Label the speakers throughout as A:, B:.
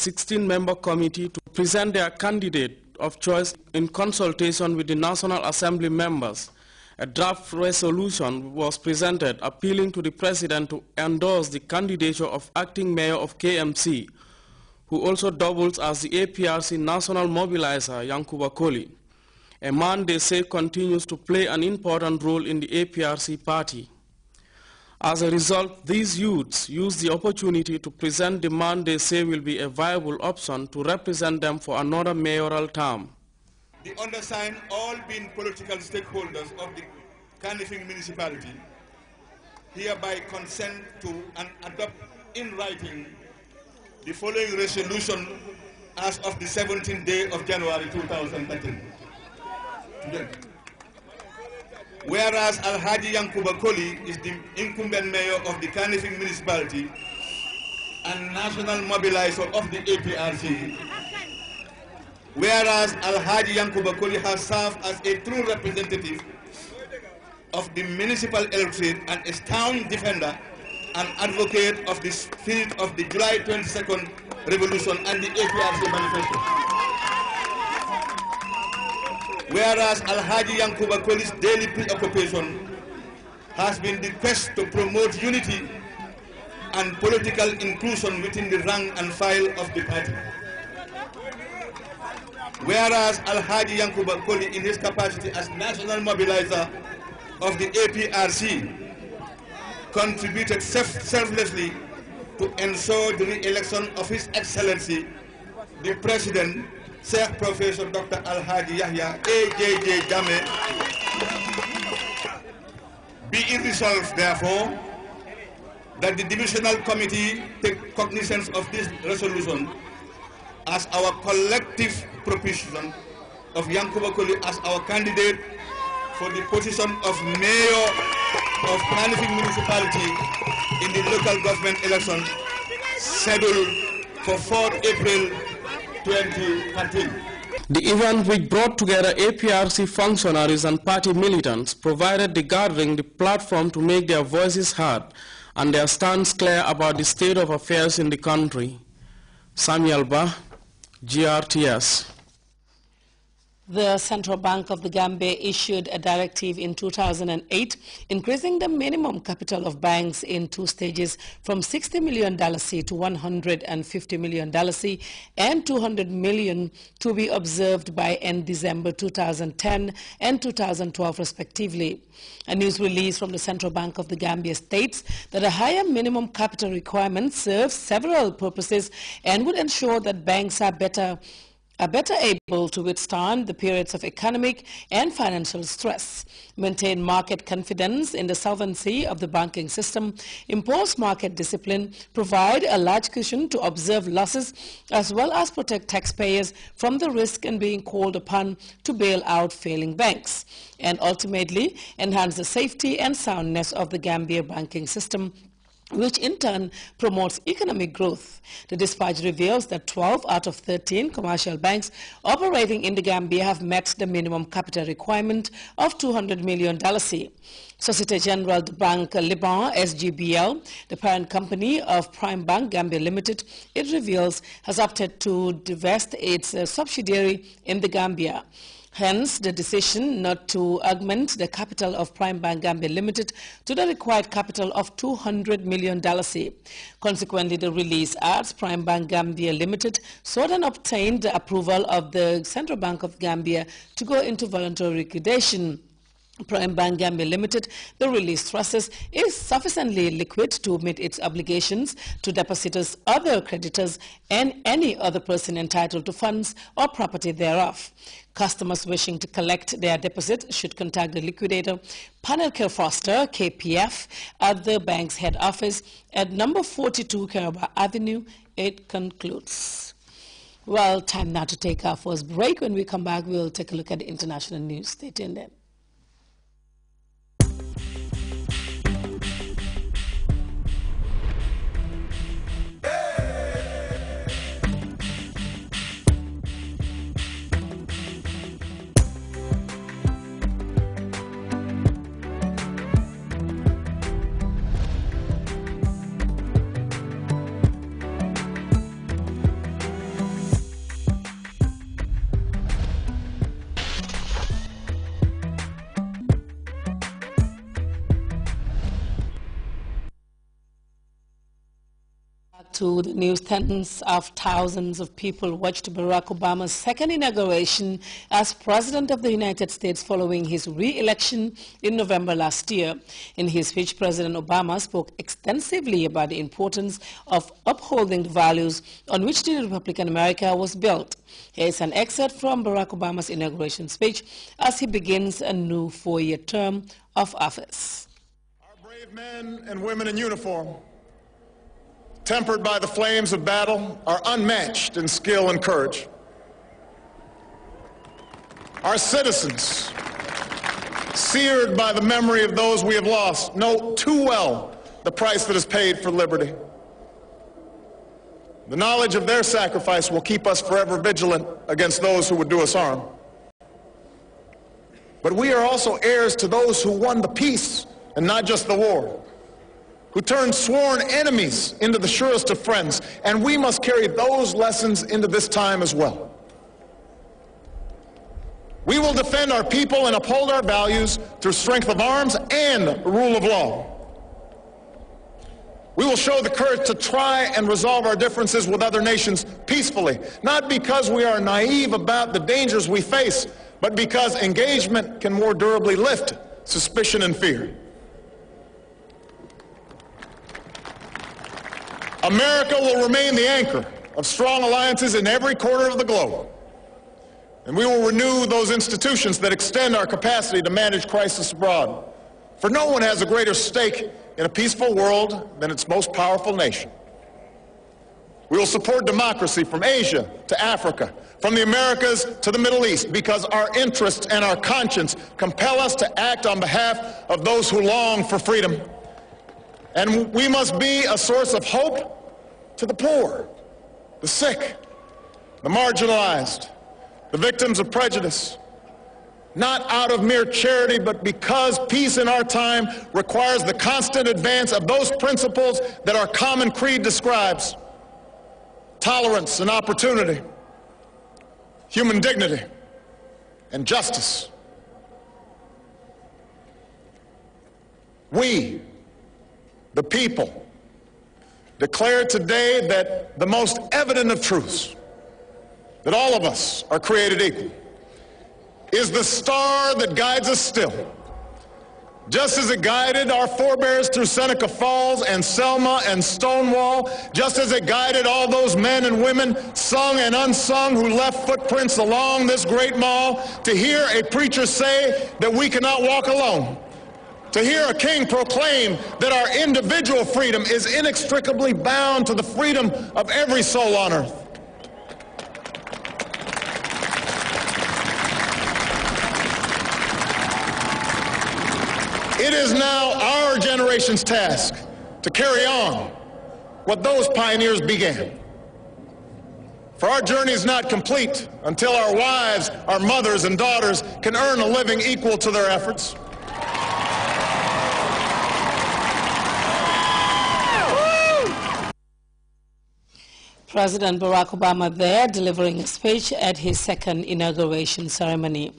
A: 16-member committee to present their candidate of choice in consultation with the National Assembly members. A draft resolution was presented appealing to the President to endorse the candidature of acting mayor of KMC, who also doubles as the APRC national mobilizer, Yankuba Koli, a man they say continues to play an important role in the APRC party. As a result, these youths use the opportunity to present the man they say will be a viable option to represent them for another mayoral term.
B: The undersigned, all being political stakeholders of the Kanifing municipality, hereby consent to and adopt in writing the following resolution as of the 17th day of January 2013. Today. Whereas Alhaji Yankuba Koli is the incumbent mayor of the Kanifing municipality and national mobilizer of the APRC, whereas Alhaji Yankuba Koli has served as a true representative of the municipal electorate and a staunch defender and advocate of the spirit of the July 22nd revolution and the APRC manifesto. Whereas Alhaji Yankuba Koli's daily preoccupation has been the quest to promote unity and political inclusion within the rank and file of the party. Whereas Alhaji Yankuba Koli, in his capacity as national mobilizer of the APRC, contributed selflessly to ensure the re-election of His Excellency, the President, Sheikh Professor Dr. Alhaji Yahya AJJ Jammeh. Be it resolved, therefore, that the Divisional Committee take cognizance of this resolution as our collective proposition of Yankuba Koli as our candidate for the position of Mayor of Kanifing Municipality in the local government election scheduled for 4th April 2013.
A: The event, which brought together APRC functionaries and party militants, provided the gathering the platform to make their voices heard and their stance clear about the state of affairs in the country. Samuel Ba, GRTS.
C: The Central Bank of the Gambia issued a directive in 2008 increasing the minimum capital of banks in 2 stages from $60 million to $150 million and $200 million to be observed by end December 2010 and 2012 respectively. A news release from the Central Bank of the Gambia states that a higher minimum capital requirement serves several purposes and would ensure that banks are better able to withstand the periods of economic and financial stress, maintain market confidence in the solvency of the banking system, impose market discipline, provide a large cushion to observe losses, as well as protect taxpayers from the risk in being called upon to bail out failing banks, and ultimately enhance the safety and soundness of the Gambia banking system, which in turn promotes economic growth. The dispatch reveals that 12 out of 13 commercial banks operating in the Gambia have met the minimum capital requirement of $200 million. Societe Generale de Banque Liban, SGBL, the parent company of Prime Bank Gambia Limited, it reveals, has opted to divest its subsidiary in the Gambia. Hence, the decision not to augment the capital of Prime Bank Gambia Limited to the required capital of $200 million. Consequently, the release adds Prime Bank Gambia Limited sought and obtained the approval of the Central Bank of Gambia to go into voluntary liquidation. Prime Bank Gambia Limited, the release stresses, is sufficiently liquid to meet its obligations to depositors, other creditors, and any other person entitled to funds or property thereof. Customers wishing to collect their deposit should contact the liquidator, Panel Care Foster, KPF, at the bank's head office at number 42 Caraba Avenue. It concludes. Well, time now to take our first break. When we come back, we'll take a look at the international news. Stay tuned then. to the news. Tens of thousands of people watched Barack Obama's second inauguration as President of the United States following his re-election in November last year. In his speech, President Obama spoke extensively about the importance of upholding the values on which the Republican America was built. Here is an excerpt from Barack Obama's inauguration speech as he begins a new 4-year term of office.
D: Our brave men and women in uniform, tempered by the flames of battle, are unmatched in skill and courage. Our citizens, seared by the memory of those we have lost, know too well the price that is paid for liberty. The knowledge of their sacrifice will keep us forever vigilant against those who would do us harm. But we are also heirs to those who won the peace and not just the war, who turned sworn enemies into the surest of friends, and we must carry those lessons into this time as well. We will defend our people and uphold our values through strength of arms and rule of law. We will show the courage to try and resolve our differences with other nations peacefully, not because we are naive about the dangers we face, but because engagement can more durably lift suspicion and fear. America will remain the anchor of strong alliances in every corner of the globe. And we will renew those institutions that extend our capacity to manage crisis abroad. For no one has a greater stake in a peaceful world than its most powerful nation. We will support democracy from Asia to Africa, from the Americas to the Middle East, because our interests and our conscience compel us to act on behalf of those who long for freedom. And we must be a source of hope to the poor, the sick, the marginalized, the victims of prejudice, not out of mere charity, but because peace in our time requires the constant advance of those principles that our common creed describes: tolerance and opportunity, human dignity, and justice. We, the people, declare today that the most evident of truths, that all of us are created equal, is the star that guides us still. Just as it guided our forebears through Seneca Falls and Selma and Stonewall, just as it guided all those men and women, sung and unsung, who left footprints along this great mall, to hear a preacher say that we cannot walk alone, to hear a king proclaim that our individual freedom is inextricably bound to the freedom of every soul on earth. It is now our generation's task to carry on what those pioneers began. For our journey is not complete until our wives, our mothers, and daughters can earn a living equal to their efforts.
C: President Barack Obama there delivering a speech at his second inauguration ceremony.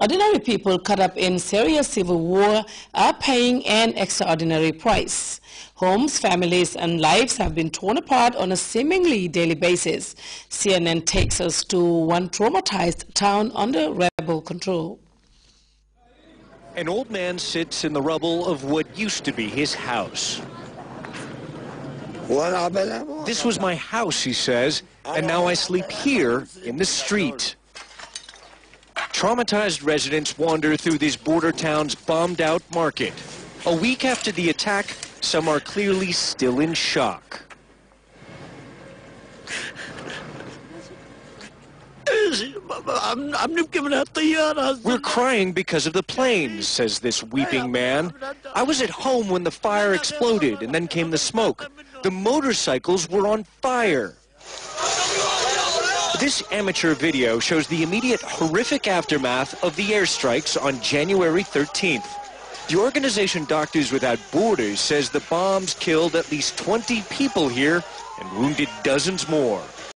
C: Ordinary people caught up in Syria's civil war are paying an extraordinary price. Homes, families, and lives have been torn apart on a seemingly daily basis. CNN takes us to one traumatized town under rebel control.
E: An old man sits in the rubble of what used to be his house. This was my house, he says, and now I sleep here in the street. Traumatized residents wander through this border town's bombed-out market. A week after the attack, some are clearly still in shock. We're crying because of the planes, says this weeping man. I was at home when the fire exploded, and then came the smoke. The motorcycles were on fire. This amateur video shows the immediate horrific aftermath of the airstrikes on January 13th. The organization Doctors Without Borders says the bombs killed at least 20 people here and wounded dozens more.